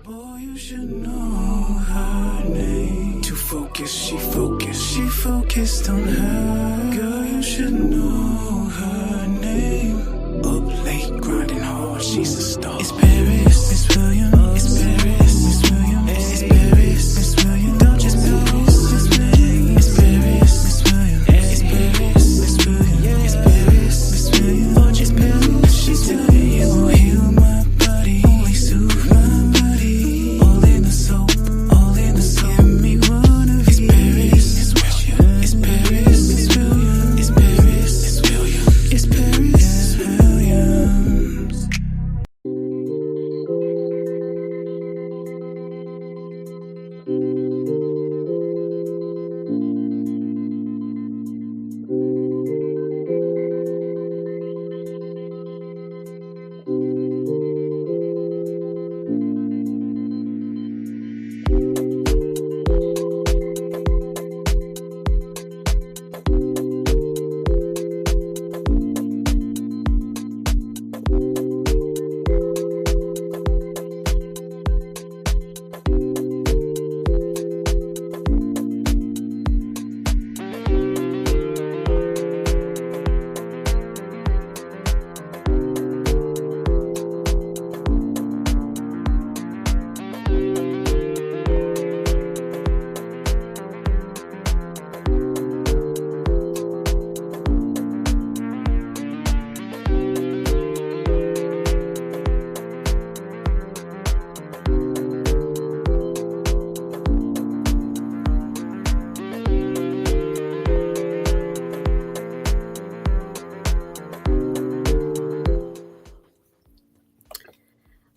Boy, you should know her name. Too focused, she focused on her. Girl, you should know her name. Up late, grinding hard, she's a star. It's Paris, Miss Williams. It's Paris, Miss Williams. It's Paris, Miss Williams. Don't just Paris, Miss Williams. It's Paris, Miss Williams. It's Paris, Miss Williams. It's Paris, Miss Williams. Don't just Paris, she's telling you will heal my body, only soothe my body. All in the soap, all in the soap. Give me one of you. It's Paris, Miss Williams. It's Paris, Miss Williams. It's Paris, Miss Williams. It's Paris, Miss Williams.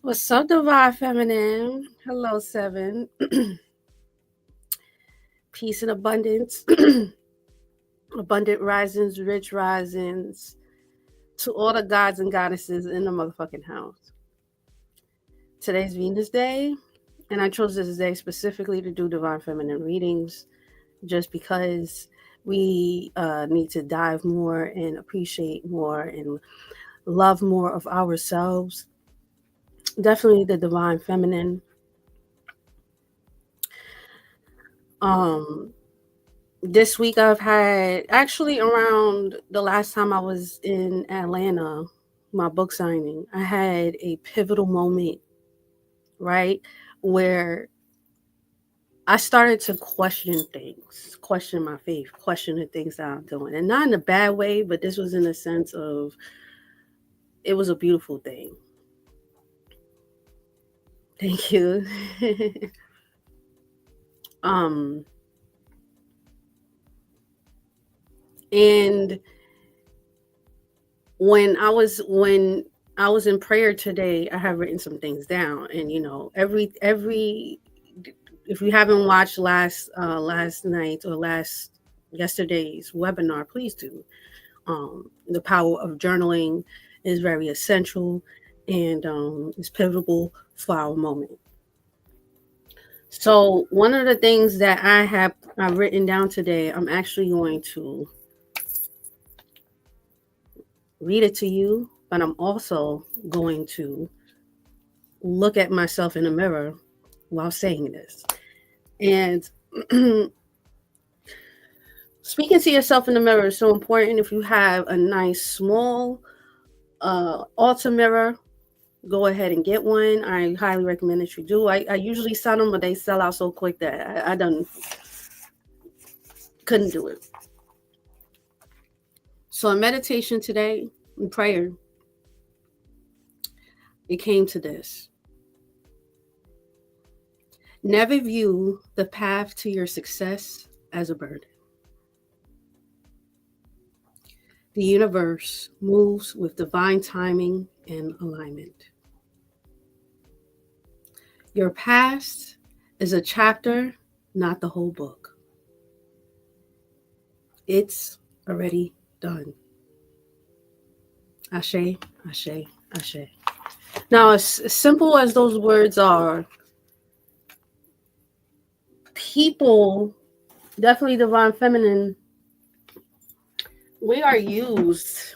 What's up, Divine Feminine? Hello, Seven. Peace and abundance. Abundant risings, rich risings to all the gods and goddesses in the motherfucking house. Today's Venus Day, and I chose this day specifically to do Divine Feminine readings just because we need to dive more and appreciate more and love more of ourselves. Definitely the Divine Feminine. This week I've had, actually around the last time I was in Atlanta, my book signing, I had a pivotal moment, right? Where I started to question things, question my faith, question the things that I'm doing. And not in a bad way, but this was in a sense of, it was a beautiful thing. Thank you. And when I was in prayer today, I have written some things down, and every if you haven't watched last night or yesterday's webinar, please do. The power of journaling is very essential and is pivotal for our moment. So one of the things that I've written down today, I'm actually going to read it to you, but I'm also going to look at myself in the mirror while saying this. And speaking to yourself in the mirror is so important. If you have a nice small altar mirror, go ahead and get one. I highly recommend that you do. I usually sell them, but they sell out so quick that I couldn't do it. So in meditation today, in prayer, it came to this. Never view the path to your success as a burden. The universe moves with divine timing and alignment. Your past is a chapter, not the whole book. It's already done. Ashe, ashe, ashe. Now, as simple as those words are, people, definitely Divine Feminine, we are used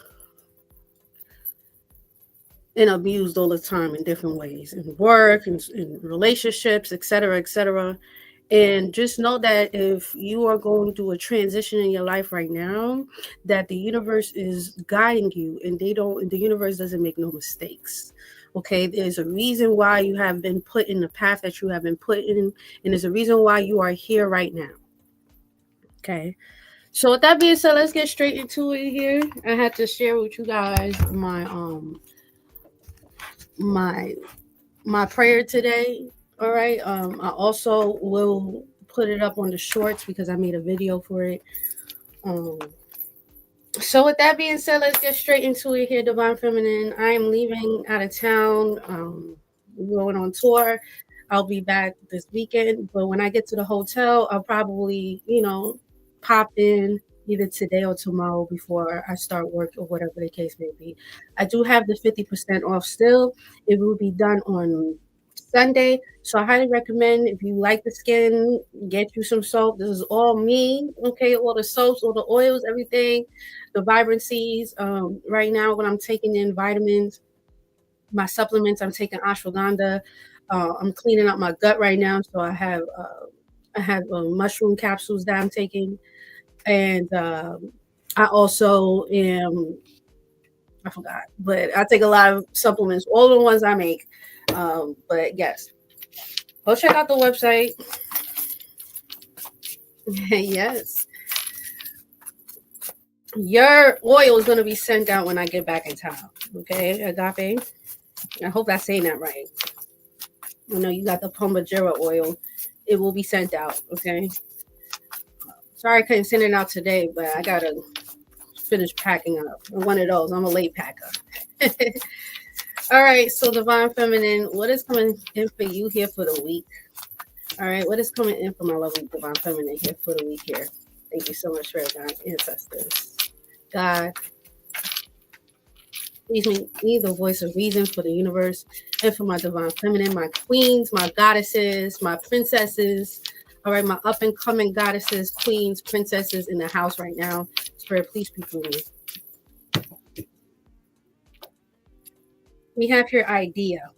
and abused all the time in different ways, in work, in relationships, etc., etc. And just know that if you are going through a transition in your life right now, that the universe is guiding you, and the universe doesn't make no mistakes. Okay, there's a reason why you have been put in the path that you have been put in, and there's a reason why you are here right now. Okay. So with that being said, let's get straight into it here. I had to share with you guys my my prayer today. All right. I also will put it up on the shorts because I made a video for it. Um, so with that being said, let's get straight into it here, Divine Feminine. I am leaving out of town. We're going on tour. I'll be back this weekend, but when I get to the hotel, I'll probably, pop in either today or tomorrow before I start work or whatever the case may be. I do have the 50% off still. It will be done on Sunday. So I highly recommend, if you like the skin, get you some soap. This is all me, okay? All the soaps, all the oils, everything, the vibrancies. Right now, when I'm taking in vitamins, my supplements, I'm taking ashwagandha. I'm cleaning up my gut right now, so I have mushroom capsules that I'm taking, and I also am. I forgot, but I take a lot of supplements, all the ones I make. But yes, go check out the website. Yes, your oil is going to be sent out when I get back in town. Okay, Agape. I hope I'm saying that right. I know you got the Pomajera oil. It will be sent out. Okay. Sorry I couldn't send it out today, but I gotta finish packing up. I'm one of those. I'm a late packer. All right. So Divine Feminine, what is coming in for you here for the week? All right. What is coming in for my lovely Divine Feminine here for the week here? Thank you so much for God, ancestors. God, please make me the voice of reason for the universe and for my Divine Feminine, my queens, my goddesses, my princesses. All right, my up and coming goddesses, queens, princesses in the house right now. Spirit, please speak for me. We have your idea.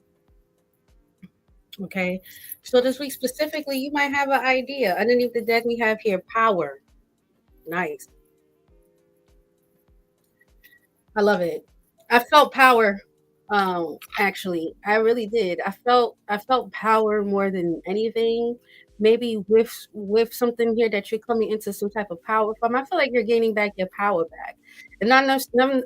Okay. So this week specifically, you might have an idea. Underneath the deck, we have here power. Nice. I love it. I felt power. Actually, I really did. I felt power more than anything. Maybe with something here that you're coming into some type of power from. I feel like you're gaining back your power back. And I'm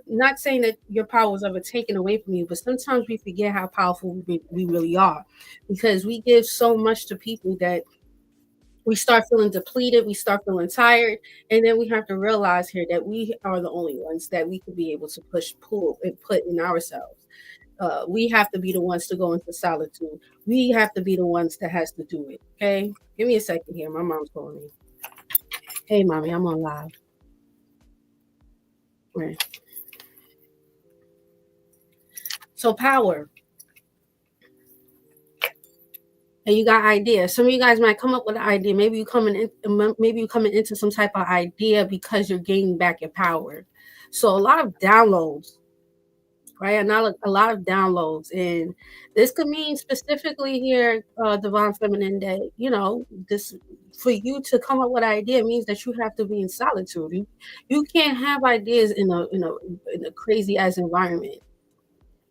not saying that your power was ever taken away from you, but sometimes we forget how powerful we really are, because we give so much to people that we start feeling depleted, we start feeling tired, and then we have to realize here that we are the only ones that we could be able to push, pull, and put in ourselves. We have to be the ones to go into solitude. We have to be the ones that has to do it. Okay, give me a second here. My mom's calling me. Hey, mommy, I'm on live. Right. So power. And you got ideas. Some of you guys might come up with an idea. Maybe you coming into some type of idea because you're gaining back your power. So a lot of downloads, right? A lot of downloads, and this could mean specifically here, Divine Feminine, that this, for you to come up with an idea means that you have to be in solitude. You can't have ideas in a crazy ass environment.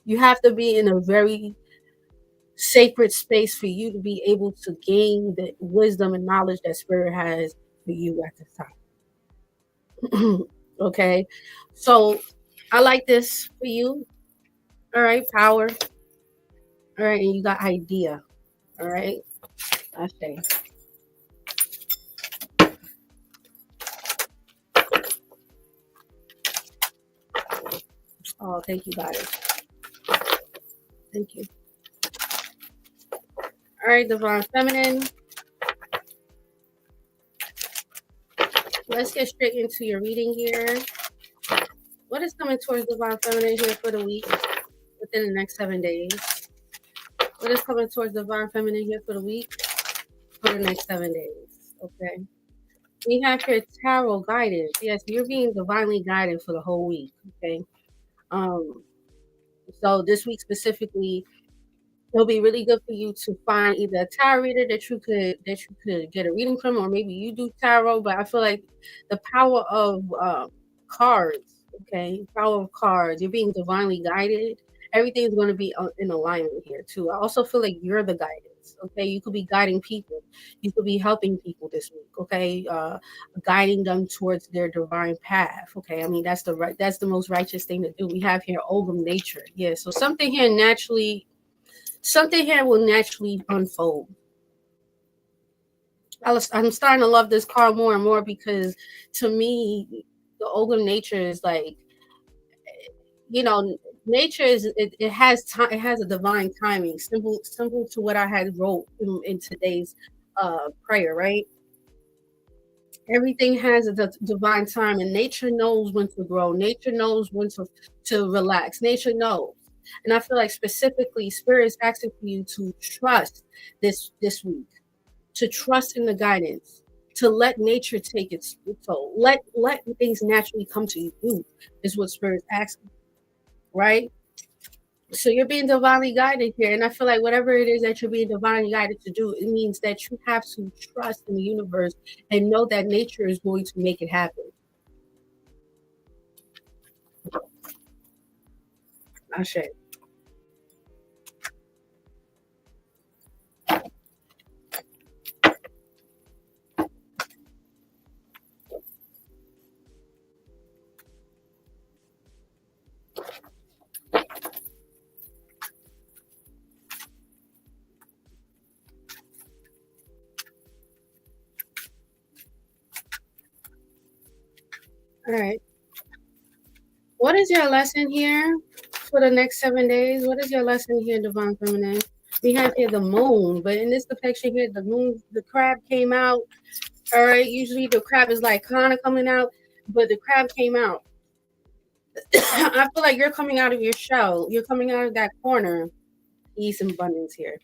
You have to be in a very sacred space for you to be able to gain the wisdom and knowledge that spirit has for you at this time. Okay, so I like this for you. All right, power. All right, and you got idea. All right, I say. Oh, thank you, guys. Thank you. All right, Divine Feminine. Let's get straight into your reading here. What is coming towards Divine Feminine here for the week within the next 7 days? What is coming towards Divine Feminine here for the week for the next 7 days? Okay. We have your tarot guidance. Yes, you're being divinely guided for the whole week. Okay. Um, So this week specifically, it'll be really good for you to find either a tarot reader that you could get a reading from, or maybe you do tarot. But I feel like the power of cards, okay, power of cards. You're being divinely guided. Everything's going to be in alignment here too. I also feel like you're the guidance. Okay, you could be guiding people. You could be helping people this week. Okay, guiding them towards their divine path. Okay, I mean that's the most righteous thing to do. We have here Ogum nature. Yeah, so something here will naturally unfold. I'm starting to love this card more and more because to me, the Ogum nature is like, you know, nature it has time, it has a divine timing, simple to what I had wrote in today's prayer, right? Everything has a divine time, and nature knows when to grow. Nature knows when to relax. Nature knows. And I feel like specifically spirit is asking for you to trust this week, to trust in the guidance, to let nature take its toll. Let things naturally come to you is what spirit is asking, right? So you're being divinely guided here. And I feel like whatever it is that you're being divinely guided to do, it means that you have to trust in the universe and know that nature is going to make it happen. Ashe. All right. What is your lesson here for the next 7 days? What is your lesson here, Divine Feminine? We have here the moon, but in this depiction here, the moon, the crab came out. All right. Usually the crab is like kind of coming out, but the crab came out. I feel like you're coming out of your shell. You're coming out of that corner. Ease and abundance here.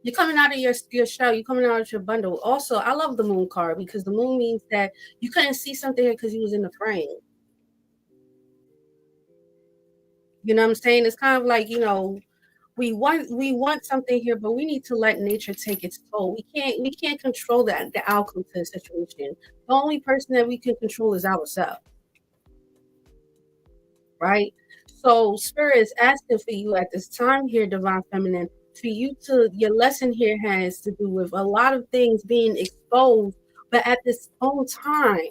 You're coming out of your shell. You're coming out of your bundle. Also, I love the moon card because the moon means that you couldn't see something here because you was in the frame. You know what I'm saying? It's kind of like, we want something here, but we need to let nature take its toll. We can't control the outcome to the situation. The only person that we can control is ourselves, right? So spirit is asking for you at this time here, divine feminine, for you to your lesson here has to do with a lot of things being exposed, but at this own time,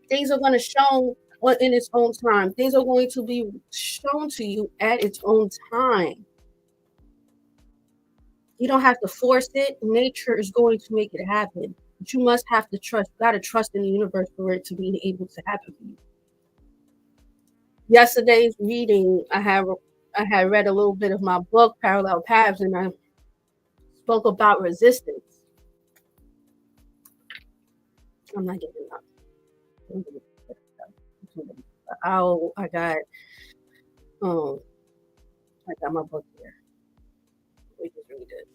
things are going to show in its own time. Things are going to be shown to you at its own time. You don't have to force it. Nature is going to make it happen. But you must have to trust. You got to trust in the universe for it to be able to happen for you. Yesterday's reading, I had read a little bit of my book, Parallel Paths, and I spoke about resistance. I'm not giving up. Oh, I got my book here. We just read it.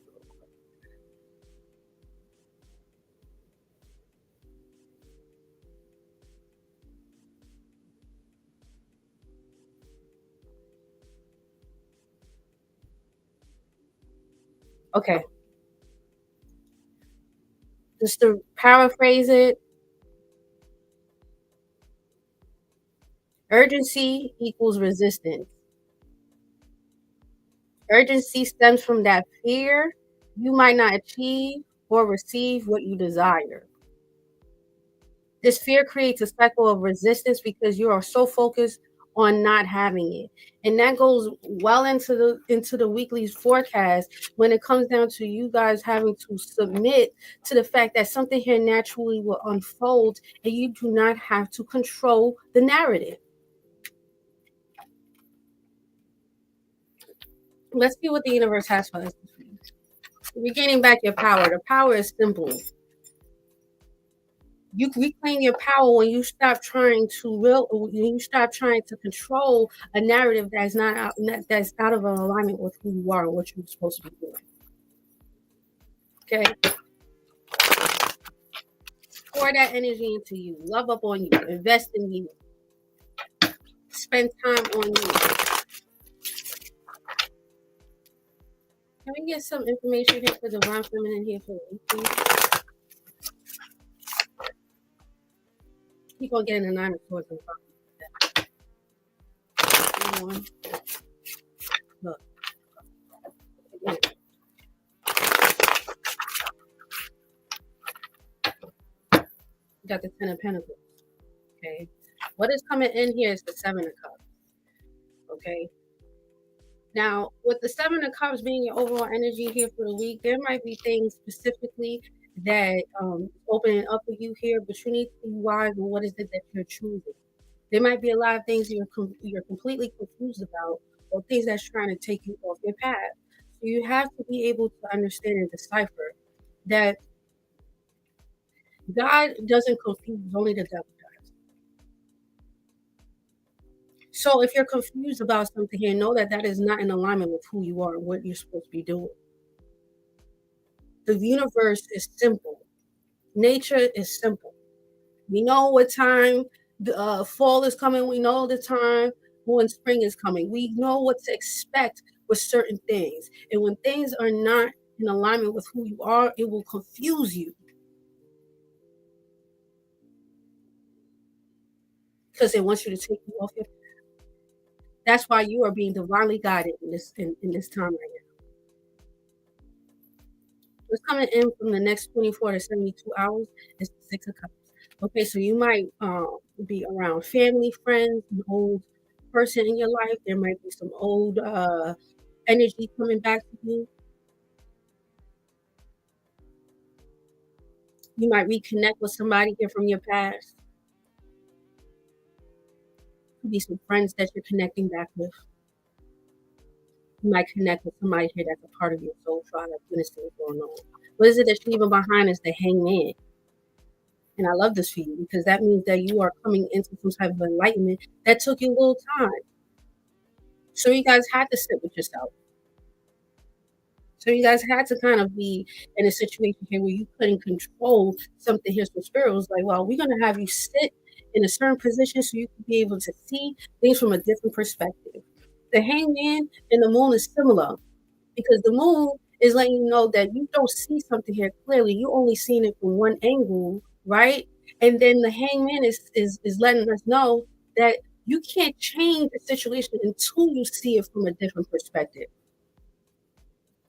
Okay. Just to paraphrase it, urgency equals resistance. Urgency stems from that fear you might not achieve or receive what you desire. This fear creates a cycle of resistance because you are so focused on not having it. And that goes well into the weekly forecast when it comes down to you guys having to submit to the fact that something here naturally will unfold and you do not have to control the narrative. Let's see what the universe has for us. Regaining back your power. The power is simple. You reclaim your power when you stop trying to control a narrative that's out of alignment with who you are and what you're supposed to be doing. Okay, pour that energy into you, love up on you, invest in you, spend time on you. Can we get some information here for Divine Feminine here for the week, please? Keep on getting the 9 of Swords and look. Again. You got the 10 of Pentacles. Okay. What is coming in here is the 7 of Cups. Okay. Now, with the 7 of Cups being your overall energy here for the week, there might be things specifically that opening up for you here, but you need to be wise on what is it that you're choosing. There might be a lot of things you're completely confused about, or things that's trying to take you off your path. So you have to be able to understand and decipher that God doesn't confuse, only the devil does. So if you're confused about something here, know that that is not in alignment with who you are and what you're supposed to be doing. The universe is simple. Nature is simple. We know what time the fall is coming. We know the time when spring is coming. We know what to expect with certain things. And when things are not in alignment with who you are, it will confuse you. Because it wants you to take you off your path. That's why you are being divinely guided in this time right now. What's coming in from the next 24 to 72 hours is the 6 of Cups. Okay, so you might be around family, friends, an old person in your life. There might be some old energy coming back to you. You might reconnect with somebody here from your past. Could be some friends that you're connecting back with. You might connect with somebody here that's a part of your soul tribe. What's going on? What is it that's leaving behind is the Hangman. And I love this for you because that means that you are coming into some type of enlightenment that took you a little time. So you guys had to sit with yourself. So you guys had to kind of be in a situation here where you couldn't control something here. So Spirit was like, well, we're going to have you sit in a certain position so you can be able to see things from a different perspective. The Hangman and the Moon is similar because the Moon is letting you know that you don't see something here clearly. You only seen it from one angle, right? And then the Hangman is letting us know that you can't change the situation until you see it from a different perspective.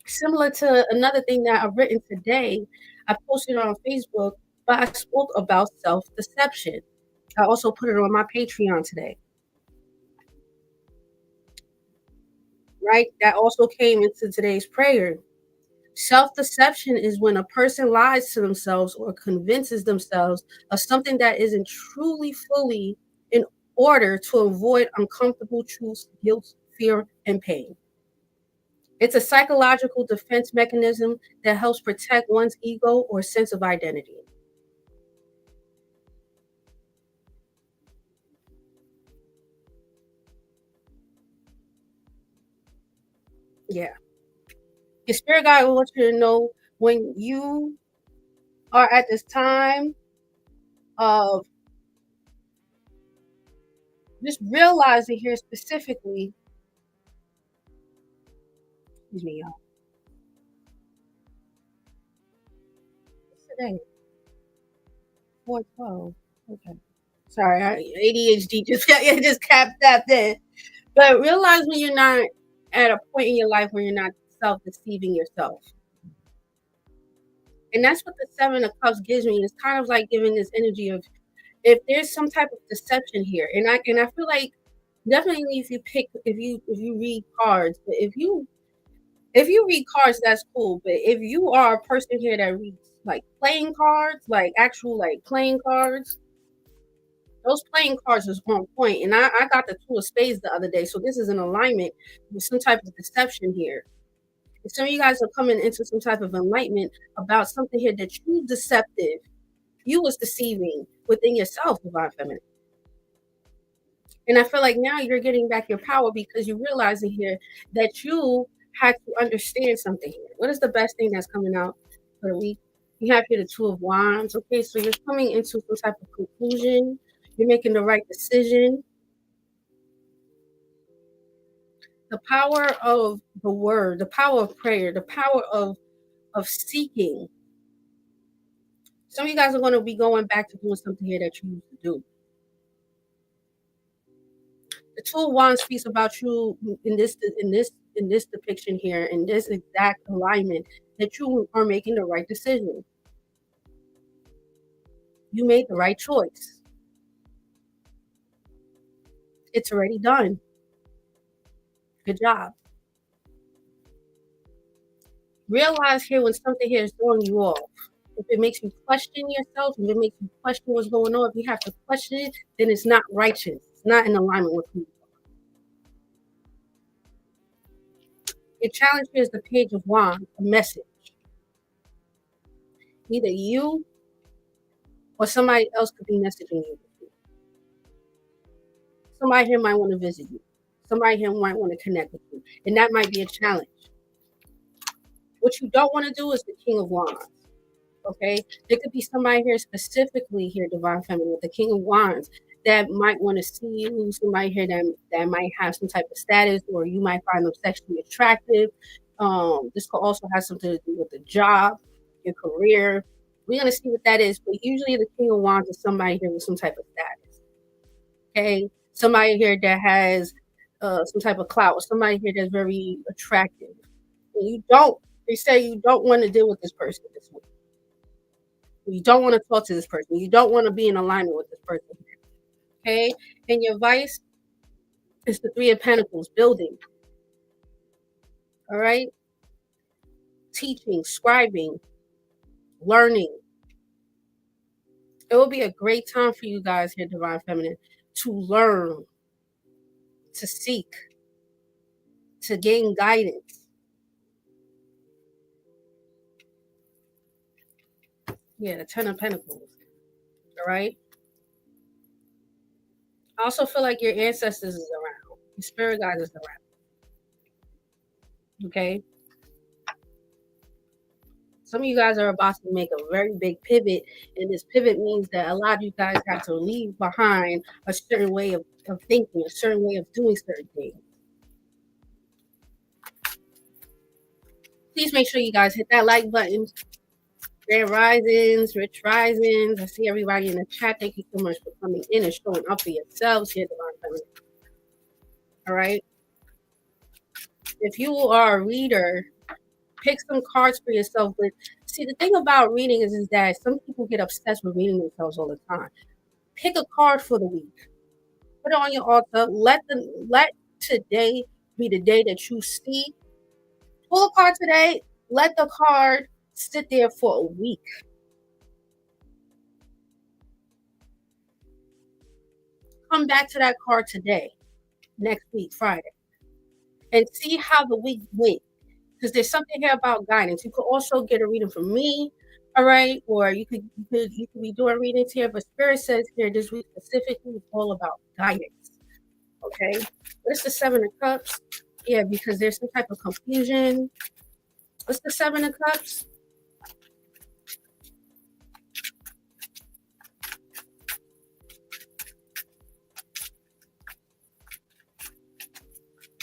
Similar to another thing that I've written today, I posted it on Facebook, but I spoke about self-deception. I also put it on my Patreon today. Right? That also came into today's prayer. Self-deception is when a person lies to themselves or convinces themselves of something that isn't truly fully in order to avoid uncomfortable truths, guilt, fear, and pain. It's a psychological defense mechanism that helps protect one's ego or sense of identity. Yeah. Your spirit guide will want you to know when you are at this time of just realizing here specifically, excuse me, y'all. What's today? 4/12. Okay. Sorry, ADHD just it just tapped in. But realize when you're not at a point in your life where you're not self-deceiving yourself. And that's what the 7 of Cups gives me. It's kind of like giving this energy of if there's some type of deception here, and I feel like definitely if you read cards, but if you read cards, that's cool. But if you are a person here that reads like playing cards, like actual like playing cards, those playing cards is on point. And I got the 2 of spades the other day, so this is an alignment with some type of deception here. And some of you guys are coming into some type of enlightenment about something here that you deceptive, you was deceiving within yourself, Divine Feminine. And I feel like now you're getting back your power because you're realizing here that you had to understand something here. What is the best thing that's coming out for the week? You have here the 2 of Wands. Okay, so you're coming into some type of conclusion. You're making the right decision. The power of the word, the power of prayer, the power of seeking. Some of you guys are going to be going back to doing something here that you used to do. The Two of Wands speaks about you in this depiction here, in this exact alignment, that you are making the right decision. You made the right choice. It's already done. Good job. Realize here when something here is throwing you off. If it makes you question yourself, if it makes you question what's going on, if you have to question it, then it's not righteous. It's not in alignment with who you are. Your challenge here is the Page of Wands, a message. Either you or somebody else could be messaging you. Somebody here might want to visit you. Somebody here might want to connect with you. And that might be a challenge. What you don't want to do is the King of Wands. Okay? There could be somebody here specifically here, Divine Feminine, with the King of Wands, that might want to see you. Somebody here that might have some type of status, or you might find them sexually attractive. This could also have something to do with the job, your career. We're going to see what that is. But usually the King of Wands is somebody here with some type of status. Okay? Somebody here that has some type of clout, somebody here that's very attractive. And they say you don't want to deal with this person this week. You don't want to talk to this person. You don't want to be in alignment with this person. Okay? And your vice is the Three of Pentacles, building. All right? Teaching, scribing, learning. It will be a great time for you guys here, Divine Feminine, to learn, to seek, to gain guidance. Yeah, the Ten of Pentacles. All right? I also feel like your ancestors is around. Your spirit guides is around. Okay? Some of you guys are about to make a very big pivot, and this pivot means that a lot of you guys have to leave behind a certain way of thinking, a certain way of doing certain things. Please make sure you guys hit that like button. Grand risings, rich risings. I see everybody in the chat. Thank you so much for coming in and showing up for yourselves here, Divine Feminine. All right. If you are a reader, pick some cards for yourself. But see, the thing about reading is that some people get obsessed with reading themselves all the time. Pick a card for the week. Put it on your altar. Let today be the day that you see. Pull a card today. Let the card sit there for a week. Come back to that card today, next week, Friday, and see how the week went. Because there's something here about guidance. You could also get a reading from me, all right? Or you could be doing readings here, but Spirit says here this week specifically is all about guidance. Okay? What's the Seven of Cups? Yeah, because there's some type of confusion. What's the Seven of Cups?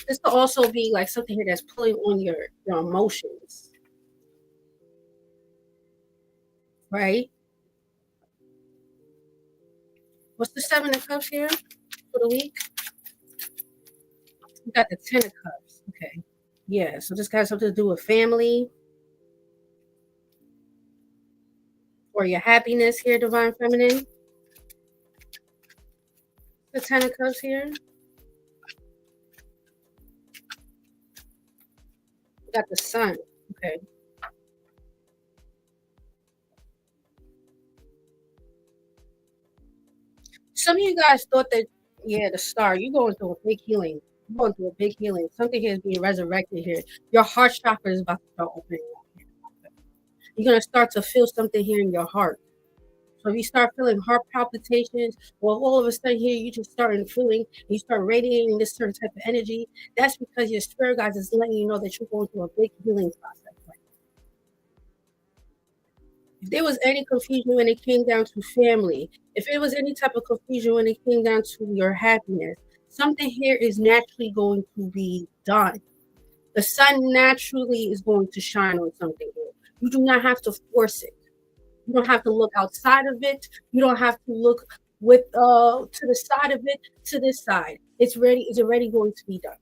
This could also be like something here that's pulling on your emotions. Right? What's the Seven of Cups here for the week? We got the Ten of Cups. Okay. Yeah, so this got something to do with family or your happiness here, Divine Feminine. The Ten of Cups here. We got the Sun. Okay. Some of you guys thought that, yeah, the Star, you're going through a big healing. You're going through a big healing. Something here is being resurrected here. Your heart chakra is about to start opening up. You're going to start to feel something here in your heart. So if you start feeling heart palpitations, well, all of a sudden here you just start feeling, you start radiating this certain type of energy. That's because your spirit guides is letting you know that you're going through a big healing process. If there was any confusion when it came down to family, if it was any type of confusion when it came down to your happiness, Something here is naturally going to be done. The sun naturally is going to shine on something here. You do not have to force it. You don't have to look outside of it. You don't have to look with to the side of it, to this side. It's ready. It's already going to be done.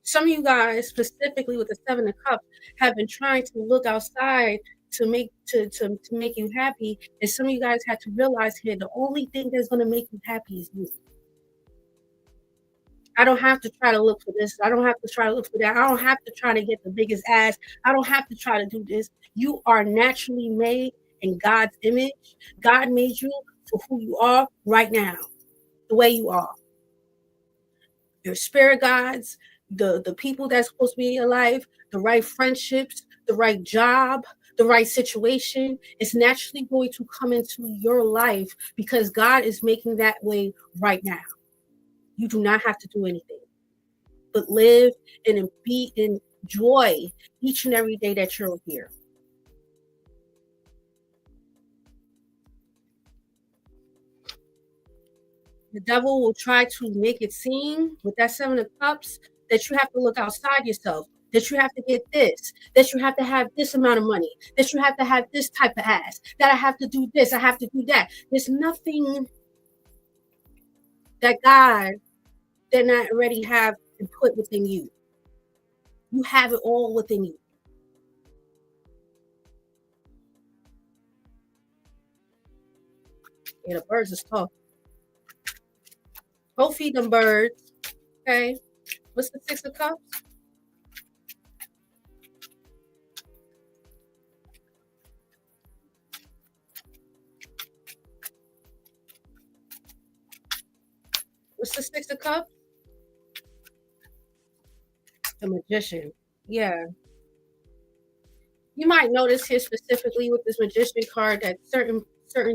Some of you guys, specifically with the Seven of Cups, have been trying to look outside to make you happy. And some of you guys had to realize here the only thing that's going to make you happy is you. I don't have to try to look for this. I don't have to try to look for that. I don't have to try to get the biggest ass. I don't have to try to do this. You are naturally made in God's image. God made you for who you are right now, the way you are. Your spirit guides, the people that's supposed to be in your life, the right friendships, the right job, the right situation is naturally going to come into your life because God is making that way right now. You do not have to do anything but live and be in joy each and every day that you're here. The devil will try to make it seem with that Seven of Cups that you have to look outside yourself, that you have to get this, that you have to have this amount of money, that you have to have this type of ass, that I have to do this, I have to do that. There's nothing that God did not already have and put within you. You have it all within you. Yeah, the birds is talking. Go feed them birds. Okay. What's the Six of Cups? What's the Six of Cups? The Magician. Yeah. You might notice here specifically with this Magician card that certain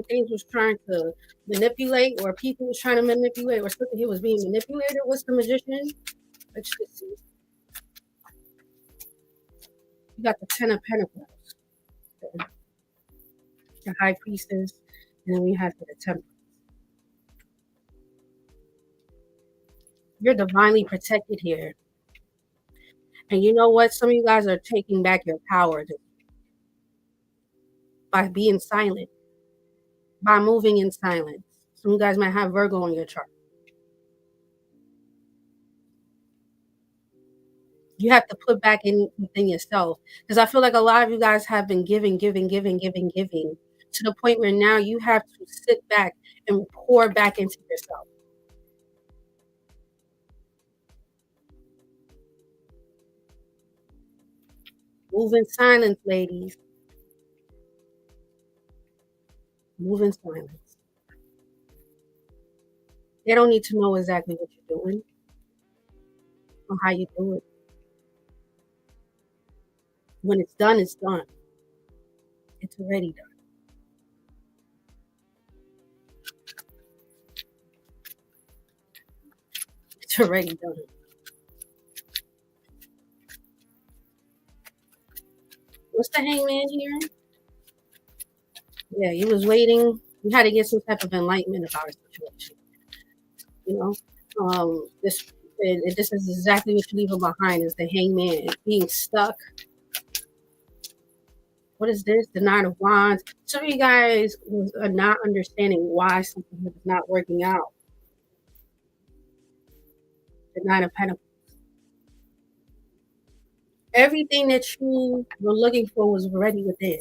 things was trying to manipulate, or people was trying to manipulate, or something he was being manipulated. What's the Magician? Let's just see. You got the Ten of Pentacles, the High Priestess, and then we have the Temperance. You're divinely protected here. And you know what? Some of you guys are taking back your power by being silent, by moving in silence. Some of you guys might have Virgo in your chart. You have to put back in within yourself. Because I feel like a lot of you guys have been giving to the point where now you have to sit back and pour back into yourself. Move in silence, ladies. Move in silence. They don't need to know exactly what you're doing or how you do it. When it's done, it's done. It's already done. It's already done. What's the Hangman here? Yeah, he was waiting. You had to get some type of enlightenment about a situation. You know, this is exactly what you leave behind is the Hangman being stuck. What is this? The Nine of Wands. Some of you guys are not understanding why something is not working out. The Nine of Pentacles. Everything that you were looking for was already within.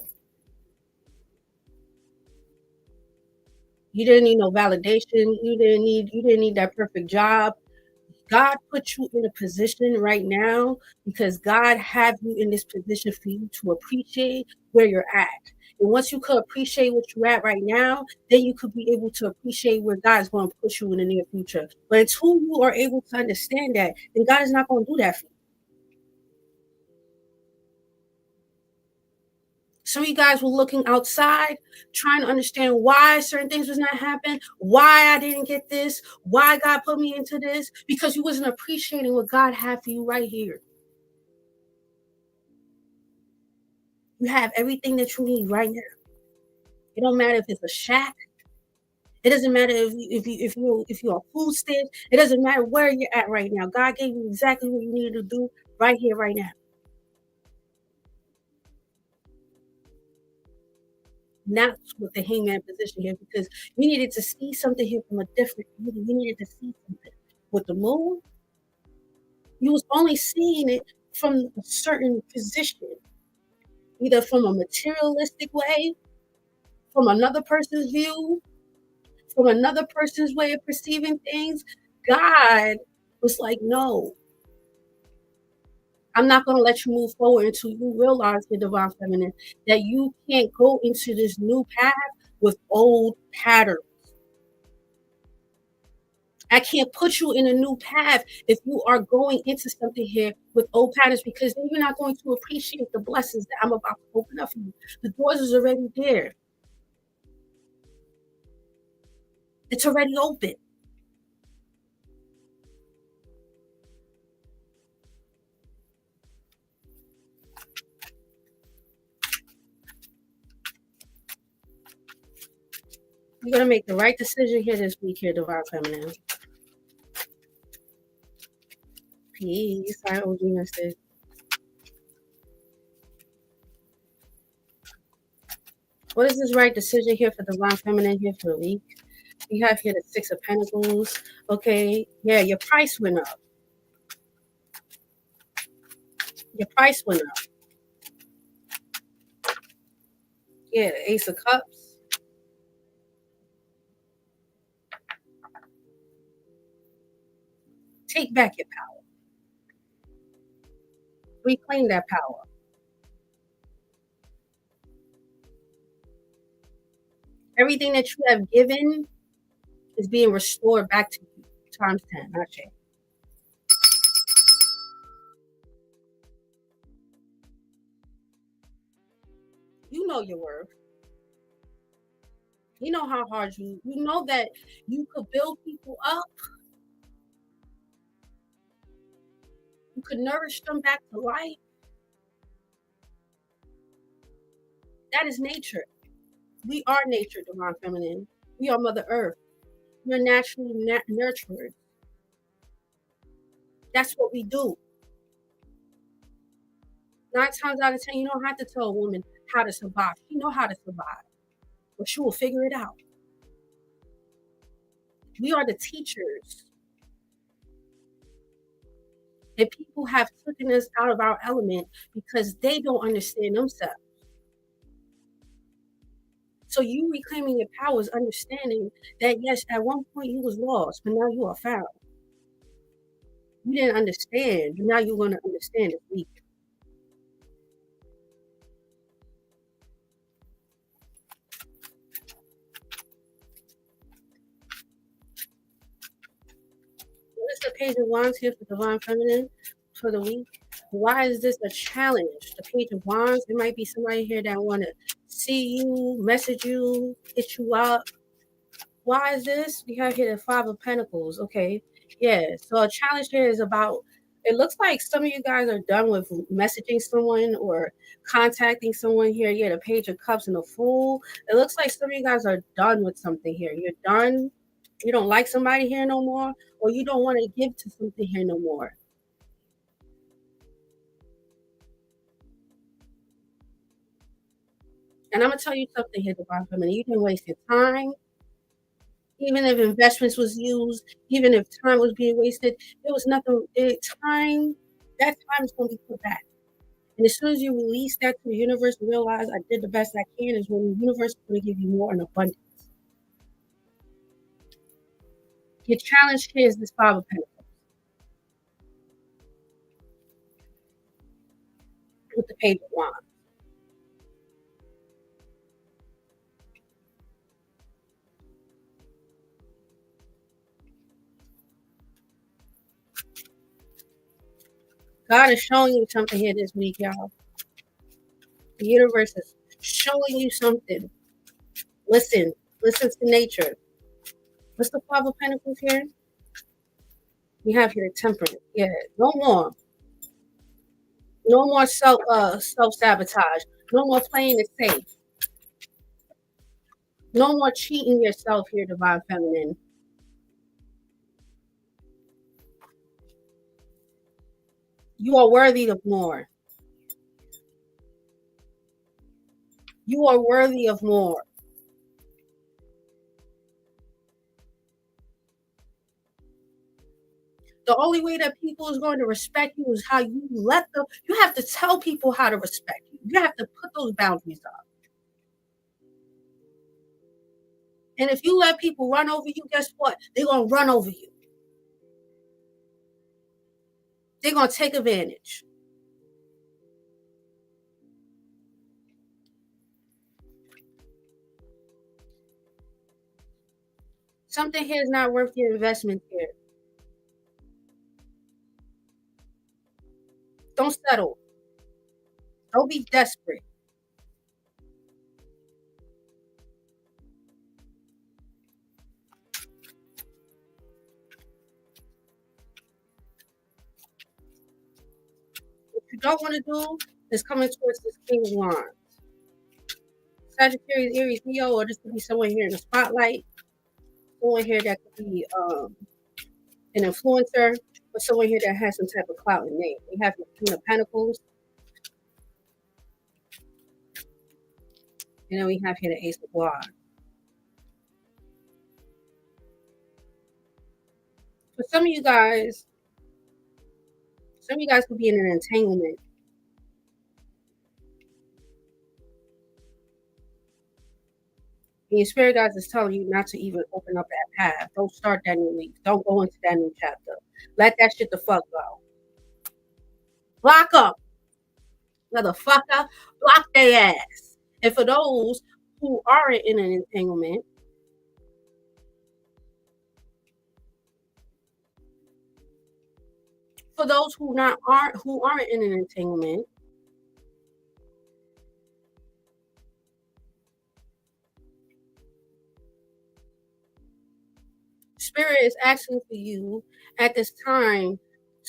You didn't need no validation. You didn't need that perfect job. God put you in a position right now because God have you in this position for you to appreciate where you're at. And once you could appreciate what you're at right now, then you could be able to appreciate where God's going to put you in the near future. But until you are able to understand that, then God is not going to do that for you. Some of you guys were looking outside, trying to understand why certain things was not happening, why I didn't get this, why God put me into this, because you wasn't appreciating what God had for you right here. You have everything that you need right now. It don't matter if it's a shack, It doesn't matter if you're a food stamp. It doesn't matter where you're at right now. God gave you exactly what you needed to do right here, right now. And that's what the hangman position here, because you needed to see something here from a different. You needed to see something with the moon. You was only seeing it from a certain position, either from a materialistic way, from another person's view, from another person's way of perceiving things. God was like, no, I'm not going to let you move forward until you realize, your divine feminine, that you can't go into this new path with old patterns. I can't put you in a new path if you are going into something here with old patterns, because then you're not going to appreciate the blessings that I'm about to open up for you. The doors is already there. It's already open. You're going to make the right decision here this week, here, divine feminine. Peace. I OG message. What is this right decision here for divine feminine here for the week? We have here the Six of Pentacles. Okay, yeah, your price went up. Your price went up. Yeah, the Ace of Cups. Take back your power. Reclaim that power. Everything that you have given is being restored back to you. Times 10, not change. You know your worth. You know how hard you know that you could build people up. You could nourish them back to life. That is nature. We are nature, divine feminine. We are Mother Earth. We're naturally nurtured. That's what we do. 9 times out of 10, you don't have to tell a woman how to survive. She know how to survive, but she will figure it out. We are the teachers. And people have taken us out of our element because they don't understand themselves. So you reclaiming your power is understanding that, yes, at one point you was lost, but now you are found. You didn't understand, but now you're going to understand this week. What is the Page of Wands here for Divine Feminine for the week? Why is this a challenge? The Page of Wands, there might be somebody here that want to see you, message you, hit you up. Why is this? We have here the Five of Pentacles. Okay. Yeah. So a challenge here is about, it looks like some of you guys are done with messaging someone or contacting someone here. Yeah, the Page of Cups and the Fool. It looks like some of you guys are done with something here. You're done. You don't like somebody here no more, or you don't want to give to something here no more. And I'm gonna tell you something here, Divine Feminine. You've been wasting time. Even if investments was used, even if time was being wasted, there was nothing. Time, that time is going to be put back. And as soon as you release that to the universe and realize I did the best I can, is when the universe is going to give you more in abundance. Your challenge here is this Five of Pentacles with the Page of Wands. God is showing you something here this week, y'all. The universe is showing you something. Listen to nature. What's the Five of Pentacles here? We have here the Temperance. Yeah, no more. No more self sabotage. No more playing it safe. No more cheating yourself here, Divine Feminine. You are worthy of more. You are worthy of more. The only way that people is going to respect you is how you let them. You have to tell people how to respect you. You have to put those boundaries up. And if you let people run over you, guess what? They're going to run over you. They're going to take advantage. Something here is not worth your investment here. Don't settle. Don't be desperate. What you don't want to do is coming towards this King of Wands. Sagittarius, Aries, Leo, or this could be someone here in the spotlight. Someone here that could be an influencer, or someone here that has some type of clout and name. We have the Queen of Pentacles. And then we have here the Ace of Wands. For some of you guys could be in an entanglement. And your spirit guides is telling you not to even open up that path. Don't start that new week. Don't go into that new chapter. Let that shit the fuck go. Block up. Motherfucker. Block their ass. And for those who aren't in an entanglement, who aren't in an entanglement, Spirit is asking for you at this time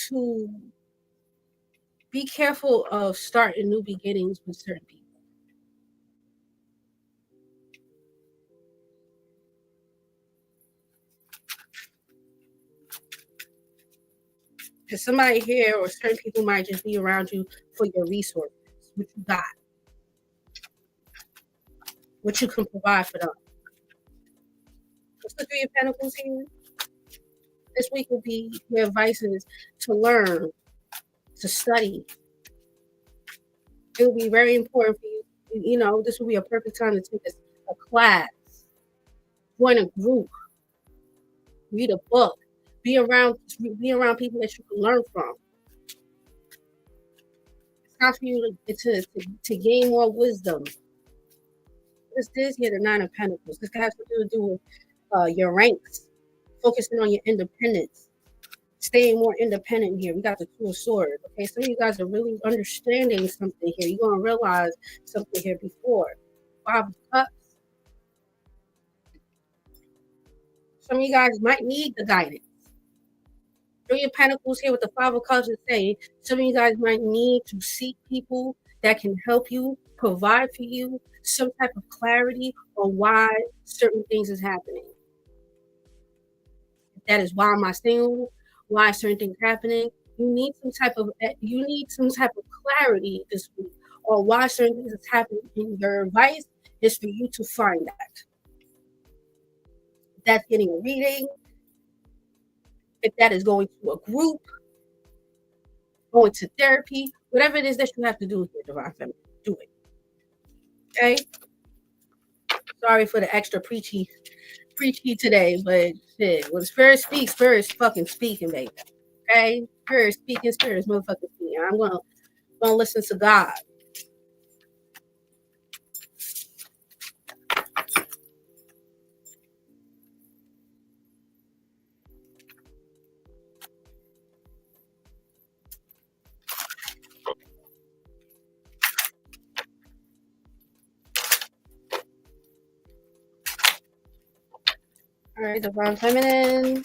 to be careful of starting new beginnings with certain people. Because somebody here or certain people might just be around you for your resources, what you got, what you can provide for them. What's the Three of Pentacles here? This week will be your advice is to learn, to study. It will be very important for you. You know, this will be a perfect time to take a class, join a group, read a book, be around people that you can learn from. It's time for you to gain more wisdom. This is here the Nine of Pentacles. This has to do with your ranks, focusing on your independence, staying more independent here. We got the Two of Swords. Okay, some of you guys are really understanding something here. You're going to realize something here before. Five of Cups. Some of you guys might need the guidance. Three of Pentacles here with the Five of Cups is saying some of you guys might need to seek people that can help you, provide for you some type of clarity on why certain things is happening. That is, why am I single? Why certain things happening? You need some type of clarity this week on why certain things is happening. And your advice is for you to find that. If that's getting a reading, if that is going to a group, going to therapy, whatever it is that you have to do with your Divine Feminine, do it. Okay? Sorry for the extra preachy today, but shit, when Spirit speaks, Spirit's fucking speaking, baby. Okay? Spirit speaking, Spirit's motherfucking speaking. I'm gonna listen to God. All right, Divine Feminine.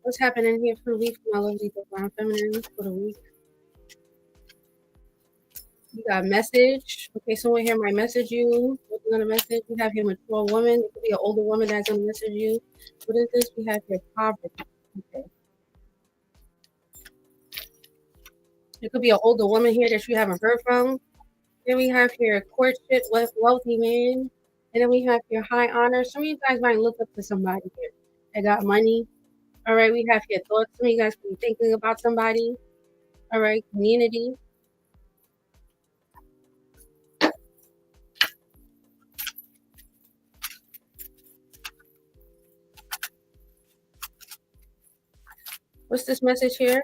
What's happening here for the week for my lovely Divine Feminine for the week? You got a message. Okay, someone here might message you. We're gonna message. We have here mature woman. It could be an older woman that's gonna message you. What is this? We have here poverty. Okay. It could be an older woman here that you haven't heard from. Then we have here courtship with wealthy man. And then we have here high honor. Some of you guys might look up to somebody here that got money. All right, we have here thoughts. Some of you guys could be thinking about somebody. All right, community. What's this message here?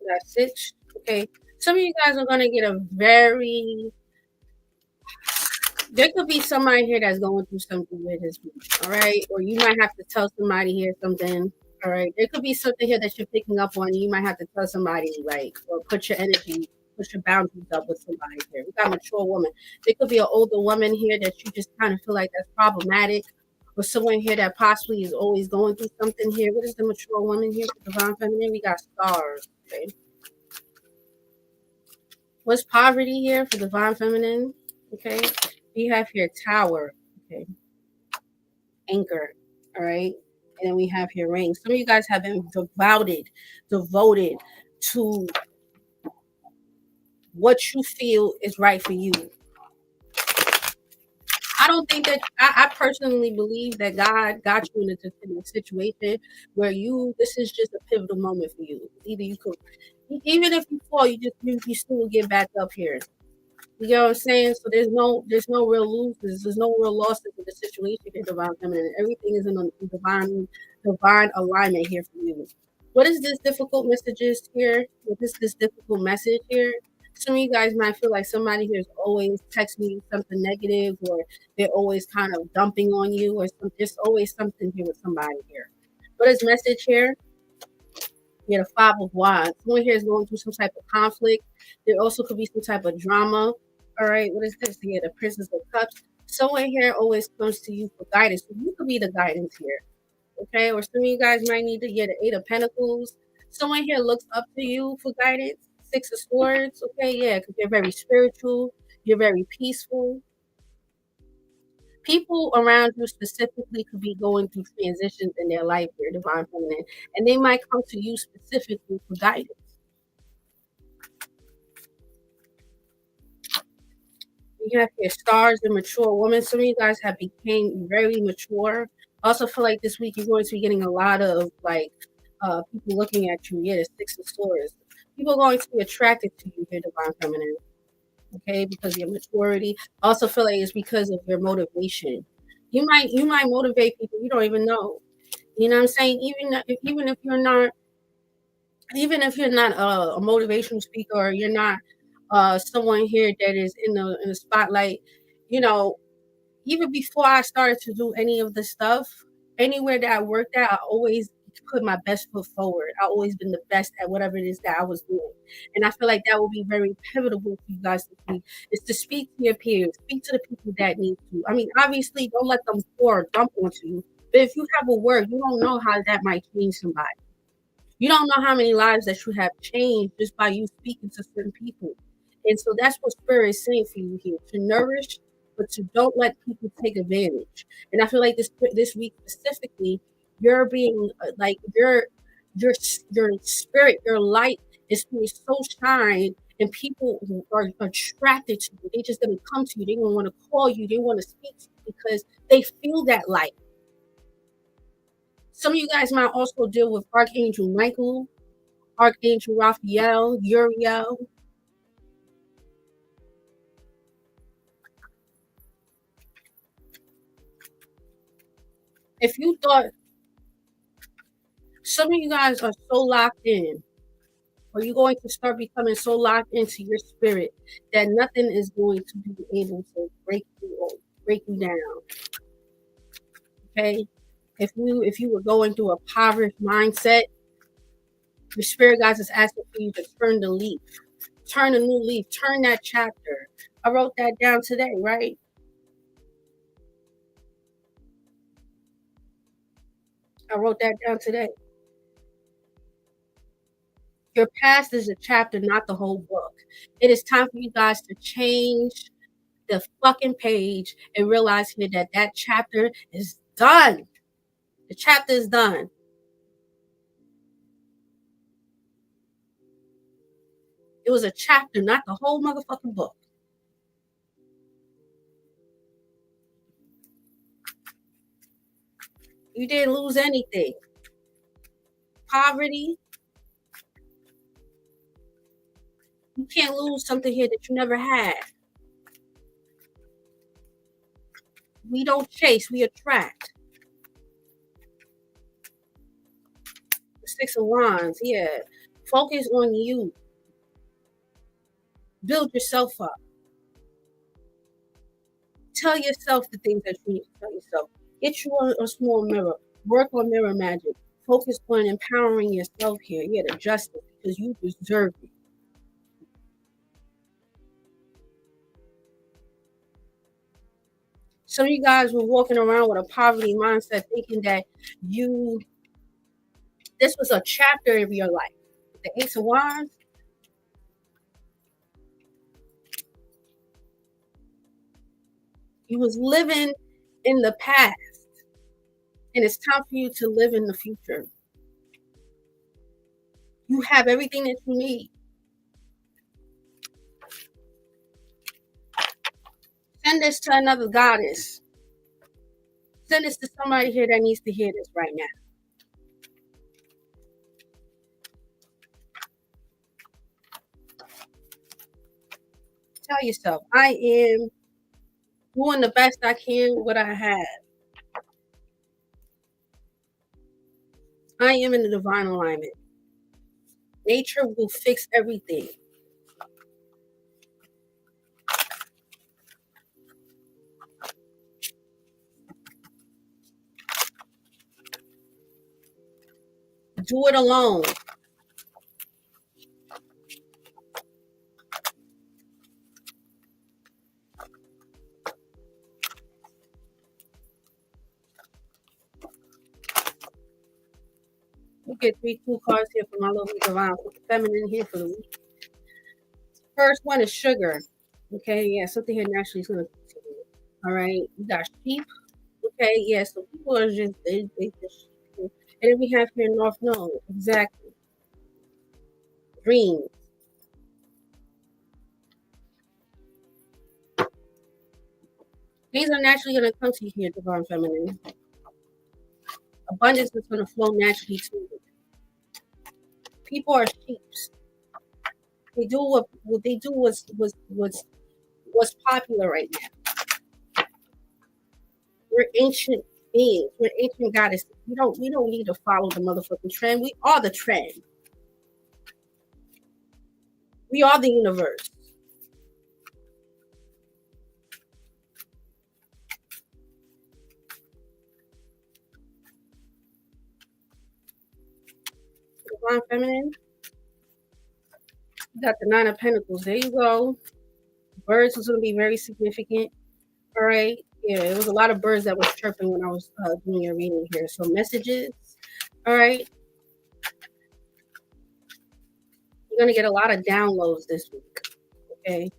That's it. Okay. Some of you guys are gonna get a very there could be somebody here that's going through something with this week, all right? Or you might have to tell somebody here something, all right? There could be something here that you're picking up on. You might have to tell somebody, like, or put your energy, put your boundaries up with somebody here. We got a mature woman. There could be an older woman here that you just kind of feel like that's problematic, or someone here that possibly is always going through something here. What is the mature woman here for divine feminine? We got stars, okay? What's poverty here for divine feminine? Okay. We have here tower. Okay. Anchor. All right. And then we have here ring. Some of you guys have been devoted to what you feel is right for you. I don't think that I personally believe that God got you in a situation where this is just a pivotal moment for you. Either you could, even if you fall, you still will get back up here. You know what I'm saying? So there's no real losers, there's no real losses in the situation here, divine feminine. Everything is in a divine alignment here for you. What is this difficult messages here? What is this difficult message here? Some of you guys might feel like somebody here is always texting you something negative, or they're always kind of dumping on you, or there's always something here with somebody here. What is message here? You have the Five of Wands. Someone here is going through some type of conflict. There also could be some type of drama. All right, what is this here? The Princess of Cups. Someone here always comes to you for guidance. So you could be the guidance here. Okay, or some of you guys might need to get the Eight of Pentacles. Someone here looks up to you for guidance. Six of Swords. Okay, yeah, because you're very spiritual. You're very peaceful. People around you specifically could be going through transitions in their life here, divine feminine, and they might come to you specifically for guidance. You have your stars and mature women. Some of you guys have became very mature. I also feel like this week you're going to be getting a lot of people looking at you. Yeah, the Six of Swords. People are going to be attracted to you here, divine feminine. Okay, because of your maturity. I also feel like it's because of your motivation. You might motivate people you don't even know. You know what I'm saying? Even if you're not a motivational speaker, or you're not someone here that is in the spotlight, you know, even before I started to do any of the stuff, anywhere that I worked at, I always put my best foot forward. I always been the best at whatever it is that I was doing. And I feel like that will be very pivotal for you guys to speak, is to speak to your peers, speak to the people that need to. I mean, obviously don't let them pour or dump onto you. But if you have a word, you don't know how that might change somebody. You don't know how many lives that you have changed just by you speaking to certain people. And so that's what Spirit is saying for you here, to nourish, but to don't let people take advantage. And I feel like this week specifically, you're being your your spirit, your light is being so shine, and people who are attracted to you. They just gonna come to you. They gonna want to call you. They want to speak to you because they feel that light. Some of you guys might also deal with Archangel Michael, Archangel Raphael, Uriel. If you thought some of you guys are so locked in, or you're going to start becoming so locked into your spirit that nothing is going to be able to break you down. Okay? If you were going through a poverty mindset, your spirit guides is asking for you to turn the leaf. Turn a new leaf. Turn that chapter. I wrote that down today, right? I wrote that down today. Your past is a chapter, not the whole book. It is time for you guys to change, the fucking page and realize here that that chapter is done. The chapter is done. It was a chapter, not the whole motherfucking book. You didn't lose anything. Poverty. You can't lose something here that you never had. We don't chase, we attract. The Six of Wands, yeah. Focus on you. Build yourself up. Tell yourself the things that you need to tell yourself. Get you a small mirror. Work on mirror magic. Focus on empowering yourself here. Yeah, the justice, because you deserve it. Some of you guys were walking around with a poverty mindset thinking that this was a chapter of your life. The Ace of Wands. You was living in the past. And it's time for you to live in the future. You have everything that you need. Send this to another goddess. Send this to somebody here that needs to hear this right now. Tell yourself, I am doing the best I can with what I have. I am in the divine alignment. Nature will fix everything. Do it alone. You get 3 cool cards here for my little divine feminine here for the week. First one is sugar. Okay, yeah, something here naturally is going to continue. All right, you got sheep. Okay, yeah, so people are just, they just, and then we have here North Node. Exactly. Dreams. Things are naturally going to come to you here, divine feminine. Abundance is going to flow naturally to you. People are sheeps. They do what they do what's popular right now. We're ancient beings. We're ancient goddesses. We don't need to follow the motherfucking trend. We are the trend. We are the universe. Divine feminine. You got the Nine of Pentacles. There you go. Birds is going to be very significant. All right. Yeah, it was a lot of birds that was chirping when I was doing your reading here. So messages. All right. You're going to get a lot of downloads this week. Okay.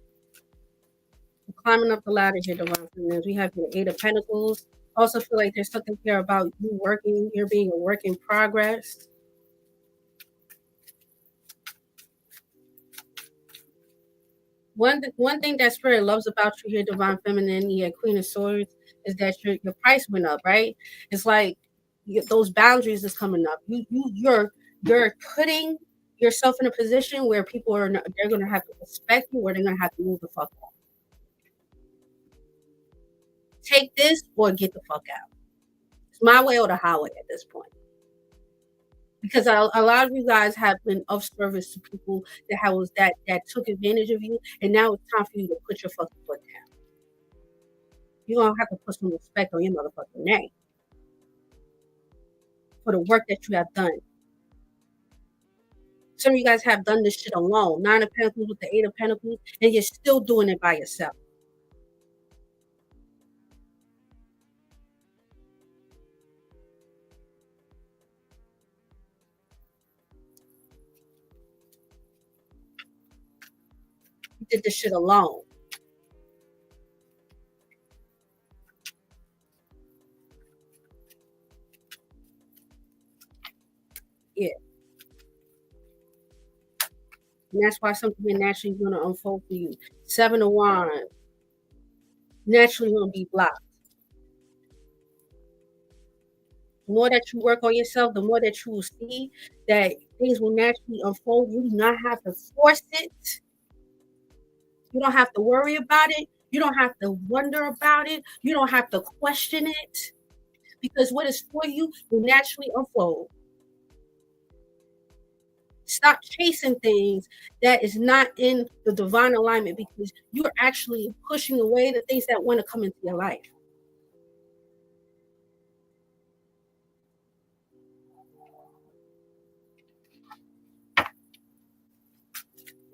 We're climbing up the ladder here, divine feminines. We have the Eight of Pentacles. Also feel like there's something here about you working. You're being a work in progress. One thing that Spirit loves about you here, divine feminine, yeah, Queen of Swords, is that your price went up, right? It's like those boundaries is coming up. You're putting yourself in a position where people they're going to have to respect you, or they're going to have to move the fuck off. Take this or get the fuck out. It's my way or the highway at this point. Because a lot of you guys have been of service to people that took advantage of you, and now it's time for you to put your fucking foot down. You're gonna have to put some respect on your motherfucking name for the work that you have done. Some of you guys have done this shit alone. Nine of Pentacles with the Eight of Pentacles, and you're still doing it by yourself. You did this shit alone. And that's why something here naturally is going to unfold for you. 7 of Wands. Naturally going to be blocked. The more that you work on yourself, the more that you will see that things will naturally unfold. You do not have to force it. You don't have to worry about it. You don't have to wonder about it. You don't have to question it. Because what is for you will naturally unfold. Stop chasing things that is not in the divine alignment, because you're actually pushing away the things that want to come into your life.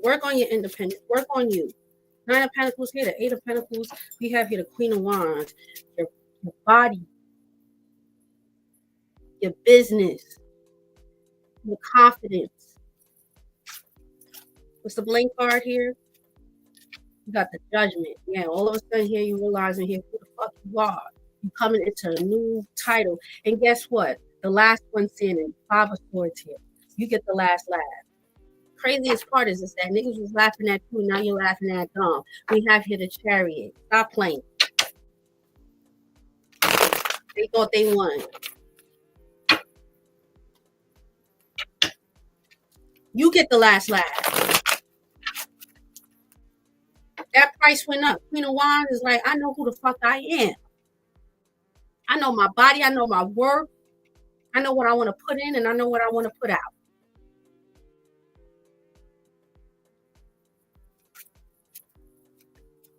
Work on your independence. Work on you. 9 of Pentacles here, the 8 of Pentacles. We have here the Queen of Wands. Your body, your business, your confidence. What's the blank card here? You got the Judgment. Yeah, all of a sudden here you realizing here who the fuck you are. You coming into a new title. And guess what? The last one standing, 5 of Swords here. You get the last laugh. Craziest part is that niggas was laughing at you, now you're laughing at them. We have here the Chariot. Stop playing. They thought they won. You get the last laugh. That price went up. Queen of Wands is like, I know who the fuck I am. I know my body. I know my worth. I know what I want to put in, and I know what I want to put out.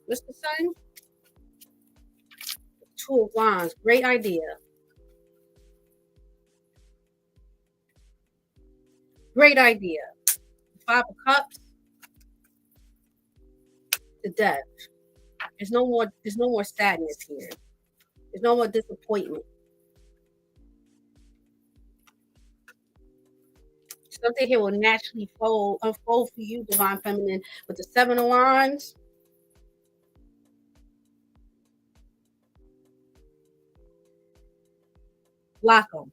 What's the Sun? 2 of Wands. Great idea. Great idea. 5 of Cups. The Death. There's no more sadness here. There's no more disappointment. Something here will naturally unfold for you, Divine Feminine, with the 7 of Wands. Block them.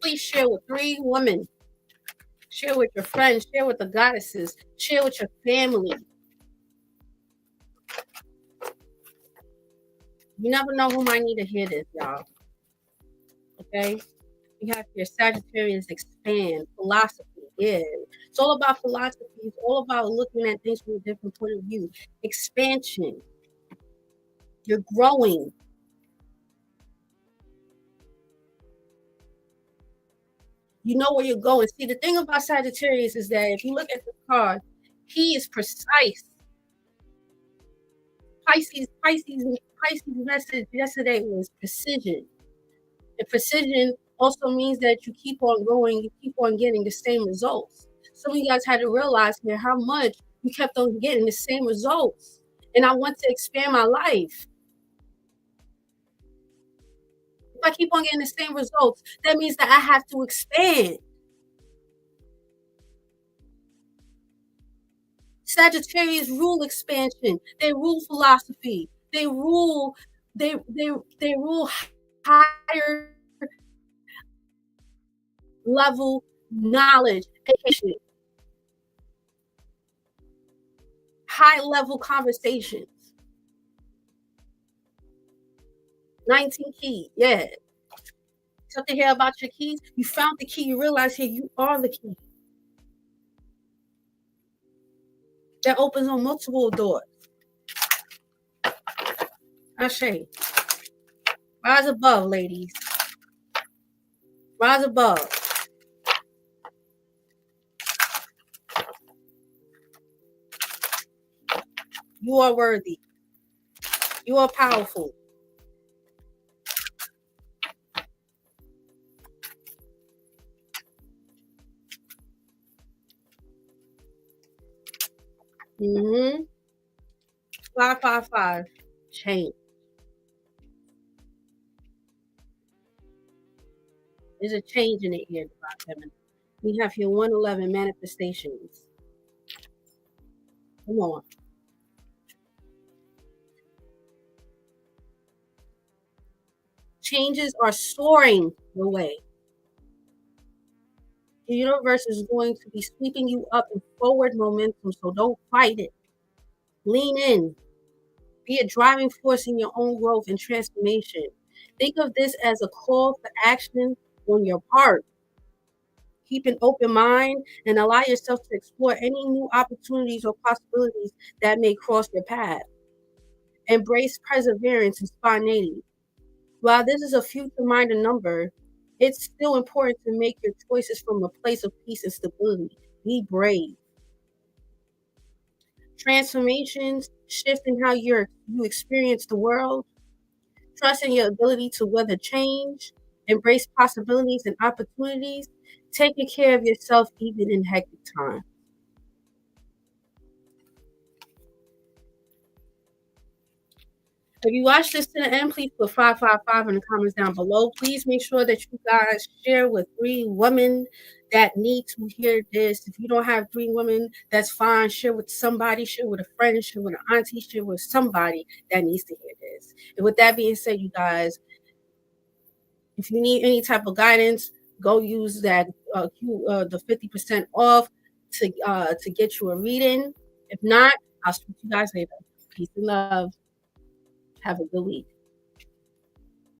Please share with 3 women. Share with your friends. Share with the goddesses. Share with your family. You never know who might need to hear this, y'all. Okay? We have your Sagittarius expand. Philosophy. Yeah. It's all about philosophy. It's all about looking at things from a different point of view. Expansion. You're growing. You know where you're going. See, the thing about Sagittarius is that if you look at the card, he is precise. Pisces message yesterday was precision. And precision also means that you keep on going, you keep on getting the same results. Some of you guys had to realize here how much you kept on getting the same results. And I want to expand my life. If I keep on getting the same results, that means that I have to expand. Sagittarius rule expansion. They rule philosophy. They rule higher level knowledge, education, high level conversations. 19 keys, yeah. Something here about your keys. You found the key. You realize here you are the key. That opens on multiple doors. Ashe. Rise above, ladies. Rise above. You are worthy. You are powerful. 555. Change. There's a change in the air, Divine Feminine. We have here 111 manifestations. Come on. Changes are soaring your way. The universe is going to be sweeping you up in forward momentum, so don't fight it. Lean in. Be a driving force in your own growth and transformation. Think of this as a call for action on your part. Keep an open mind and allow yourself to explore any new opportunities or possibilities that may cross your path. Embrace perseverance and spontaneity. While this is a future-minded number, it's still important to make your choices from a place of peace and stability. Be brave. Transformations, shift in how you experience the world, trust in your ability to weather change, embrace possibilities and opportunities, taking care of yourself even in hectic times. If you watch this to the end, please put 555 in the comments down below. Please make sure that you guys share with 3 women that need to hear this. If you don't have 3 women, that's fine. Share with somebody, share with a friend, share with an auntie, share with somebody that needs to hear this. And with that being said, you guys, if you need any type of guidance, go use that the 50% off to get you a reading. If not, I'll speak to you guys later. Peace and love. Have a good week.